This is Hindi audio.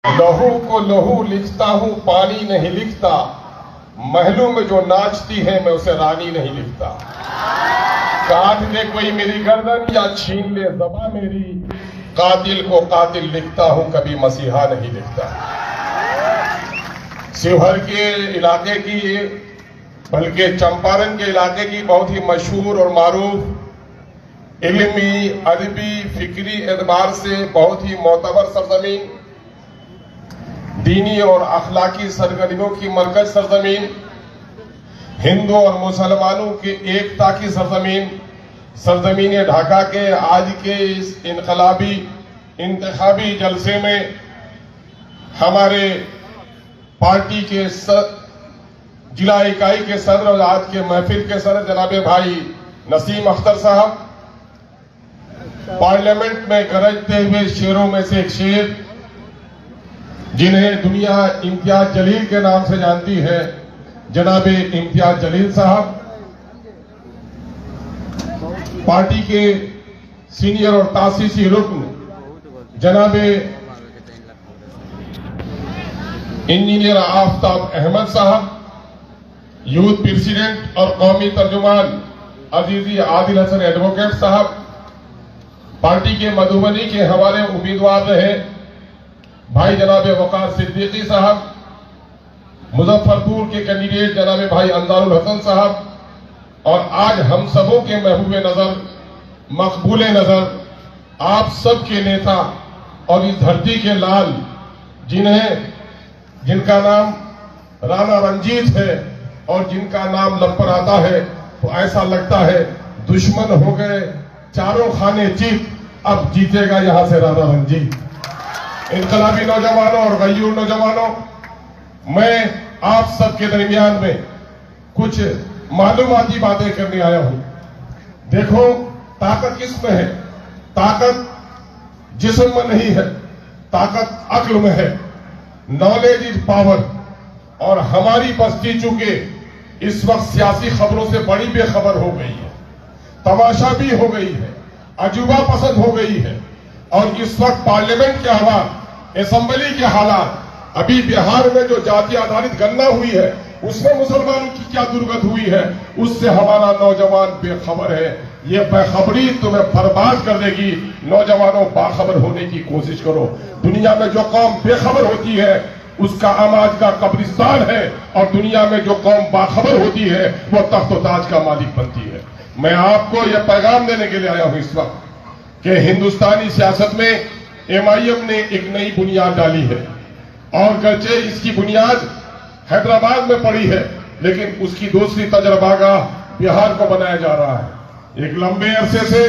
लहू को लहू लिखता हूँ, पानी नहीं लिखता। महलों में जो नाचती है मैं उसे रानी नहीं लिखता। काट दे कोई मेरी गर्दन या छीन ले ज़बां मेरी, कातिल को कातिल लिखता हूँ, कभी मसीहा नहीं लिखता। शिवहर के इलाके की, बल्कि चंपारण के इलाके की बहुत ही मशहूर और मारूफ इल्मी, अदबी, फिक्री एतबार से बहुत ही मोतबर सरजमीन, दीनी और अखलाकी सरगर्मियों की मरकज सरजमीन, हिंदू और मुसलमानों की एकता की सरजमीन, सरजमीन ढाका के आज के इस इनकलाबी इंतखाबी जलसे में हमारे पार्टी के जिला इकाई के सदर और आज के महफिल के सदर जनाबे भाई नसीम अख्तर साहब, पार्लियामेंट में गरजते हुए शेरों में से एक शेर, जिन्हें दुनिया इम्तियाज जलील के नाम से जानती है, जनाबे इम्तियाज जलील साहब, पार्टी के सीनियर और तासीसी रुकन जनाबे इंजीनियर आफ्ताब अहमद साहब, यूथ प्रेसिडेंट और कौमी तर्जुमान अजीजी आदिल हसन एडवोकेट साहब, पार्टी के मधुबनी के हमारे उम्मीदवार रहे भाई जनाबे वकार सिद्दीकी साहब, मुजफ्फरपुर के कैंडिडेट जनाबे भाई अंसारुल हसन साहब, और आज हम सबों के महबूब नजर, मकबूल नजर, आप सब के नेता और इस धरती के लाल, जिनका नाम राणा रंजीत है और जिनका नाम लब पर आता है तो ऐसा लगता है दुश्मन हो गए चारों खाने जीत, अब जीतेगा यहां से राणा रंजीत। इनकलाबी नौजवानों और गयूर नौजवानों, मैं आप सबके दरमियान में कुछ मालूमाती बातें करने आया हूं। देखो, ताकत किसमें है? ताकत जिस्म में नहीं है, ताकत अक्ल में है। Knowledge is power. और हमारी बस्ती चूंकि इस वक्त सियासी खबरों से बड़ी बेखबर हो गई है, तमाशा भी हो गई है, अजूबा पसंद हो गई है, और इस वक्त पार्लियामेंट के हालात, असेंबली के हालात, अभी बिहार में जो जाति आधारित गणना हुई है उसमें मुसलमानों की क्या दुर्गत हुई है, उससे हमारा नौजवान बेखबर है। ये बेखबरी तुम्हें बर्बाद कर देगी। नौजवानों, बाखबर होने की कोशिश करो। दुनिया में जो कौम बेखबर होती है उसका अमाज का कब्रिस्तान है, और दुनिया में जो कौम बाखबर होती है वो तख्त ताज का मालिक बनती है। मैं आपको यह पैगाम देने के लिए आया हूं इस वक्त कि हिंदुस्तानी सियासत में MIM ने एक नई बुनियाद डाली है, और गर्चे इसकी बुनियाद हैदराबाद में पड़ी है, लेकिन उसकी दूसरी तजर्बागाह बिहार को बनाया जा रहा है। एक लंबे अरसे से